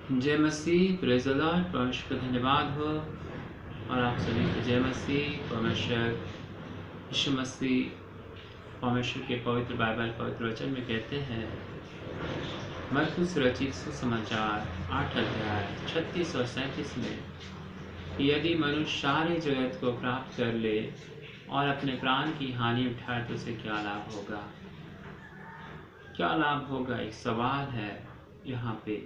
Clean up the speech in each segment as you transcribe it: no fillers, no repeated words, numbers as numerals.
जय मसीह, praise the Lord. परमेश्वर का धन्यवाद हो और आप सभी को जय मसीह। परमेश्वर यीशु मसीह परमेश्वर के पवित्र बाइबल पवित्र वचन में कहते हैं, मरकुस रचित सुसमाचार 8 अध्याय 36 और 37 में, यदि मनुष्य सारे जगत को प्राप्त कर ले और अपने प्राण की हानि उठाए तो उसे क्या लाभ होगा। क्या लाभ होगा, एक सवाल है यहाँ पे।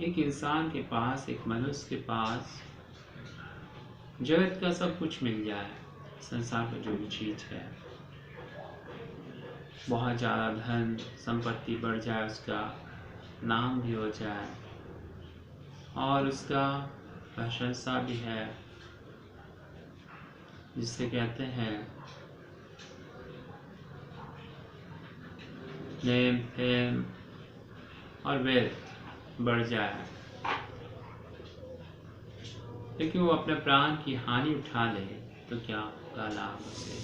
एक इंसान के पास, एक मनुष्य के पास जगत का सब कुछ मिल जाए, संसार में जो भी चीज है, बहुत ज़्यादा धन संपत्ति बढ़ जाए, उसका नाम भी हो जाए और उसका प्रशंसा भी है, जिससे कहते हैं नेम फेम और वेल्थ बढ़ जाए, लेकिन वो अपने प्राण की हानि उठा ले तो क्या होगा लाभ उसे।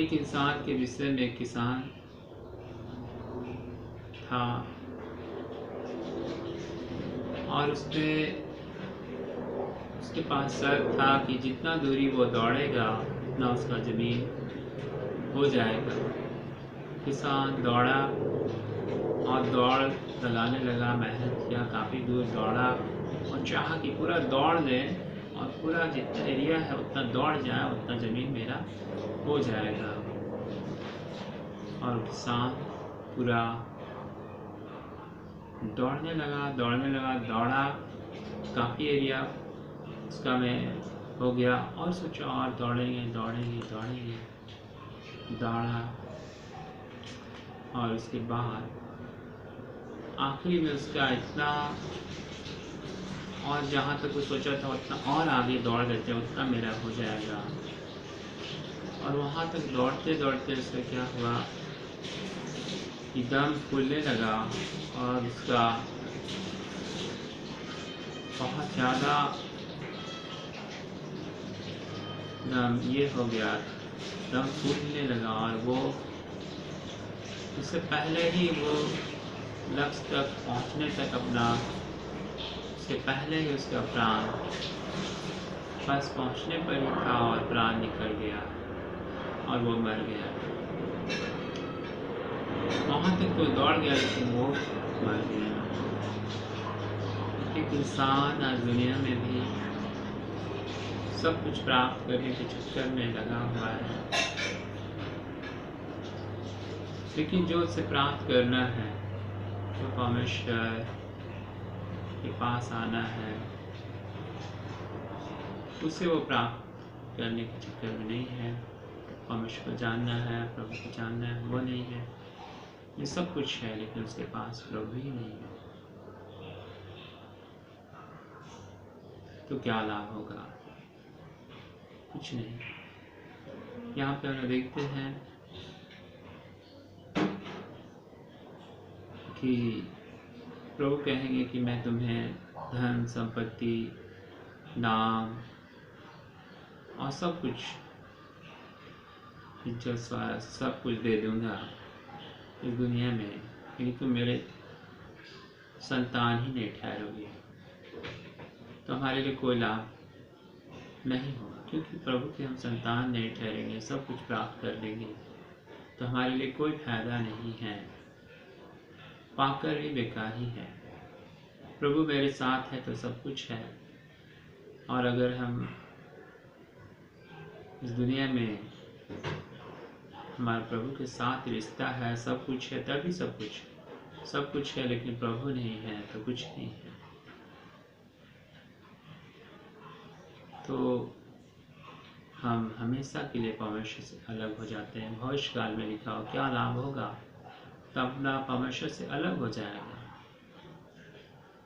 एक इंसान के विषय में, एक किसान था और उसके पास शर्त था कि जितना दूरी वो दौड़ेगा उतना उसका जमीन हो जाएगा। किसान दौड़ा और दौड़ लगाने लगा, मेहनत किया, काफ़ी दूर दौड़ा और चाहा कि पूरा दौड़ ले और पूरा जितना एरिया है उतना दौड़ जाए, उतना ज़मीन मेरा हो जाएगा। और किसान पूरा दौड़ने लगा, दौड़ा, काफ़ी एरिया उसका में हो गया और सोचा और दौड़ेंगे, दौड़ा और उसके बाद आखिरी में उसका इतना, और जहाँ तक वो सोचा था उतना और आगे दौड़ लेते उतना मेरा हो जाएगा। और वहाँ तक दौड़ते दौड़ते उसका क्या हुआ कि दम फूलने लगा और उसका बहुत ज़्यादा ये हो गया, दम फूलने लगा और वो उससे पहले ही वो लक्ष्य तक पहुंचने तक उससे पहले ही उसका प्राण बस पहुंचने पर ही था और प्राण निकल गया और वो मर गया। वहाँ तक तो दौड़ गया लेकिन वो मर गया। एक इंसान आज दुनिया में भी सब कुछ प्राप्त करने के चक्कर में लगा हुआ है, लेकिन जो उसे प्राप्त करना है, जो परमेश्वर के पास आना है, उसे वो प्राप्त करने के चक्कर में नहीं है। परमेश्वर को जानना है, प्रभु को जानना है, वो नहीं है। ये सब कुछ है लेकिन उसके पास प्रभु ही नहीं है, तो क्या लाभ होगा? कुछ नहीं। यहाँ पे हम देखते हैं कि प्रभु कहेंगे कि मैं तुम्हें धन संपत्ति नाम और सब कुछ, इज्जत स्वास्थ्य सब कुछ दे दूंगा इस दुनिया में, लेकिन तुम मेरे संतान ही नहीं ठहरोगे तो हमारे लिए कोई लाभ नहीं होगा। क्योंकि प्रभु के हम संतान नहीं ठहरेंगे, सब कुछ प्राप्त कर लेंगे तो हमारे लिए कोई फायदा नहीं है, पाकर भी बेकार ही है। प्रभु मेरे साथ है तो सब कुछ है, और अगर हम इस दुनिया में हमारे प्रभु के साथ रिश्ता है, सब कुछ है, तभी सब कुछ है, लेकिन प्रभु नहीं है तो कुछ नहीं है। तो हम हमेशा के लिए परमेश्वर से अलग हो जाते हैं। भविष्य काल में लिखा हो क्या लाभ होगा, तब अपना परमेश्वर से अलग हो जाएगा।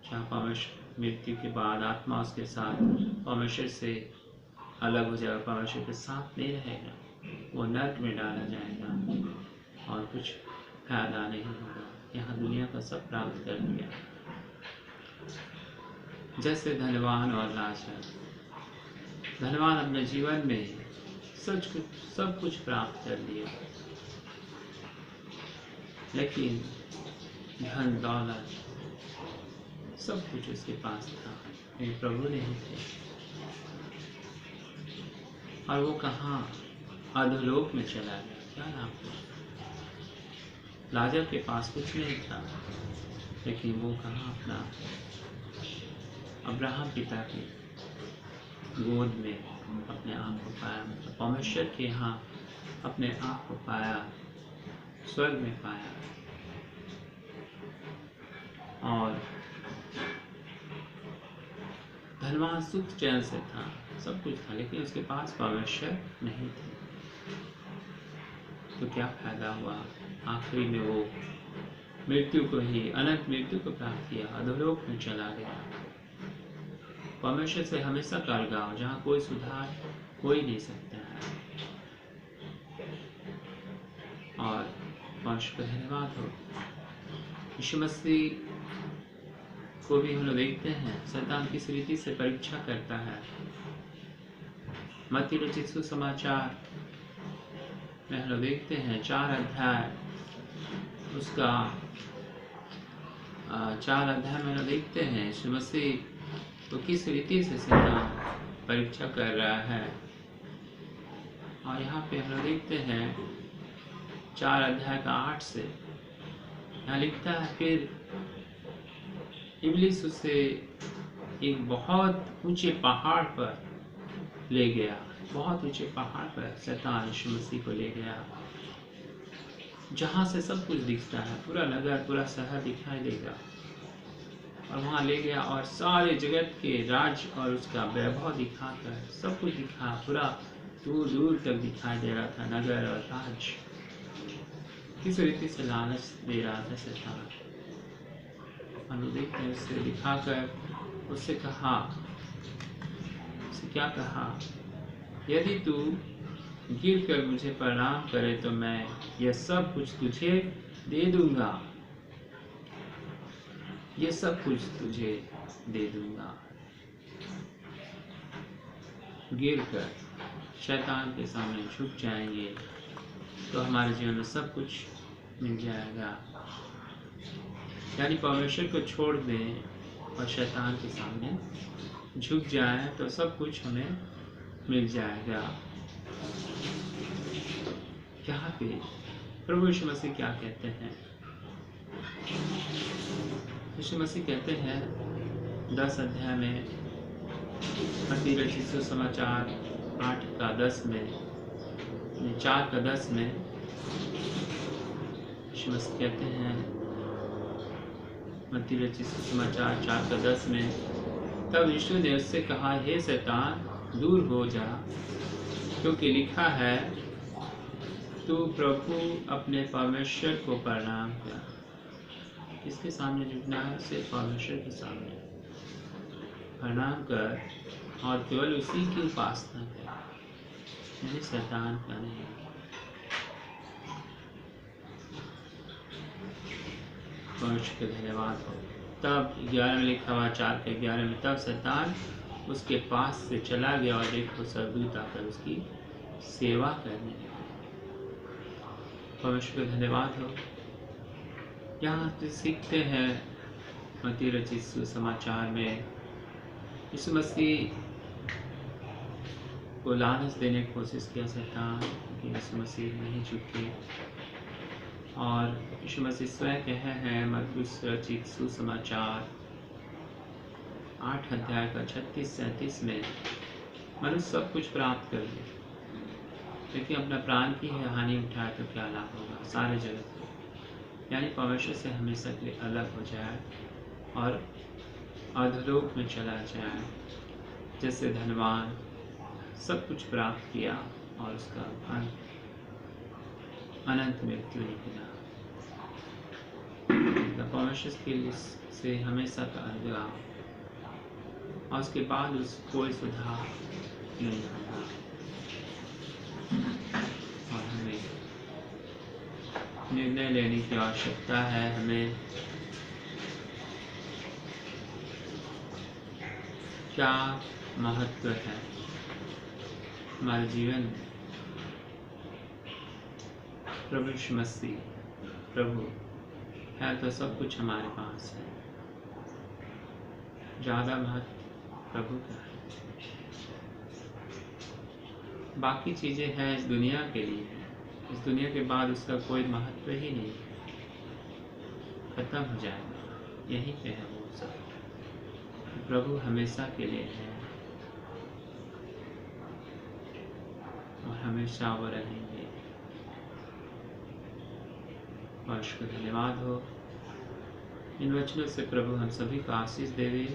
क्या परमेश्वर मृत्यु के बाद आत्मा उसके साथ परमेश्वर से अलग हो जाएगा, परमेश्वर के साथ नहीं रहेगा, वो नरक में डाला जाएगा और कुछ फायदा नहीं होगा। यहाँ दुनिया का सब प्राप्त कर लिया, जैसे धनवान और लाचार। धनवान अपने जीवन में सब कुछ प्राप्त कर लिया, लेकिन धन दौलत सब कुछ उसके पास था, लेकिन प्रभु नहीं थे। और वो कहाँ? अधोलोक में चला गया। क्या नाम? लाजर के पास कुछ नहीं था, लेकिन वो कहाँ अपना अब्राहम पिता की गोद में अपने आप को पाया, मतलब परमेश्वर के यहाँ अपने आप को पाया, स्वर्ग में पाया। और धनवान सुख चैन से था, सब कुछ था, लेकिन उसके पास परमेश्वर नहीं थे। तो क्या फायदा हुआ? आखिरी में वो मृत्यु को ही, अनंत मृत्यु को प्राप्त किया, अधोलोक में चला गया। परमेश्वर से हमेशा अलगाव, जहाँ कोई सुधार हो ही नहीं सकता है। और परमेश्वर का धन्यवाद हो। यीशु मसीह को भी हम लोग देखते हैं शैतान किस रीति से परीक्षा करता है। मत्ती रचित सुसमाचार में हम लोग देखते हैं 4 अध्याय, उसका 4 अध्याय में हम लोग देखते हैं यीशु मसीह तो किस रीति से शैतान परीक्षा कर रहा है। और यहाँ पे हम लोग देखते हैं 4 अध्याय का 8 से, यहाँ लिखता है, फिर इब्लीस उसे एक बहुत ऊंचे पहाड़ पर ले गया। बहुत ऊंचे पहाड़ पर शैतान यीशु मसीह को ले गया, जहाँ से सब कुछ दिखता है, पूरा नगर, पूरा शहर दिखाई देगा। और वहाँ ले गया और सारे जगत के राज और उसका वैभव दिखाकर सब कुछ दिखा, पूरा दूर दूर तक दिखाई दे रहा था, नगर और राज। किस रीति से लालच दे रहा था शैतान। हम देखते हैं, उससे दिखाकर उससे कहा, उससे क्या कहा? यदि तू गिर कर मुझे प्रणाम करे तो मैं यह सब कुछ तुझे दे दूंगा, ये सब कुछ तुझे दे दूंगा। गिर कर शैतान के सामने झुक जाएंगे तो हमारे जीवन में सब कुछ मिल जाएगा। यानी परमेश्वर को छोड़ दें और शैतान के सामने झुक जाए तो सब कुछ हमें मिल जाएगा। यहाँ पे प्रभु यीशु मसीह क्या कहते हैं? यीशु मसीह कहते हैं 10 अध्याय में, मत्ती रचित सुसमाचार 8 का 10 में, 4 का 10 में यीशु मसीह कहते हैं, मत्ती रचित सुसमाचार 4 का 10 में, तब यीशु ने उससे कहा, हे शैतान दूर हो जा, क्योंकि लिखा है, तू प्रभु अपने परमेश्वर को प्रणाम कर। किसके सामने झुकना है? सिर्फ परमेश्वर के सामने प्रणाम कर और केवल उसी की उपासना कर, यानी शैतान का नहीं। परमेश्वर का धन्यवाद हो। तब 11 में लिखा हुआ, 4 के 11 में, तब शैतान उसके पास से चला गया और देखो स्वर्गदूत आकर उसकी सेवा करने लगे। परमेश्वर का धन्यवाद हो। यहाँ से सीखते हैं मत्ती रचित सुसमाचार में यीशु मसीह को लालच देने की कोशिश किया शैतान, कि यीशु मसीह नहीं झुके। और यीशु मसीह स्वयं कहे हैं मत्ती रचित सुसमाचार 8 अध्याय का 36-37 में, मनुष्य सब कुछ प्राप्त कर ले लेकिन अपना प्राण की हानि उठाए तो क्या लाभ होगा सारे जगत को। यानी परमेश्वर से हमेशा के लिए अलग हो जाए और अधोलोक में चला जाए। जैसे धनवान सब कुछ प्राप्त किया और उसका अनंत मृत्यु निकला। परमेश्वर के लिए से हमेशा का अलगाव और उसके बाद उस कोई सुधार नहीं होगा। और हमें निर्णय लेने की आवश्यकता है। हमें क्या महत्व है हमारे जीवन में। प्रभु यीशु मसीह प्रभु है तो सब कुछ हमारे पास है। ज़्यादा महत्व प्रभु का है। बाकी चीज़ें हैं इस दुनिया के लिए, इस दुनिया के बाद उसका कोई महत्व ही नहीं है, खत्म हो जाएगा, यहीं पे है वो सब। प्रभु हमेशा के लिए है और हमेशा वो रहेंगे। और उसको धन्यवाद हो। इन वचनों से प्रभु हम सभी को आशीष देवे।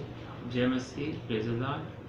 जय मसीह, प्रेज़ द लॉर्ड।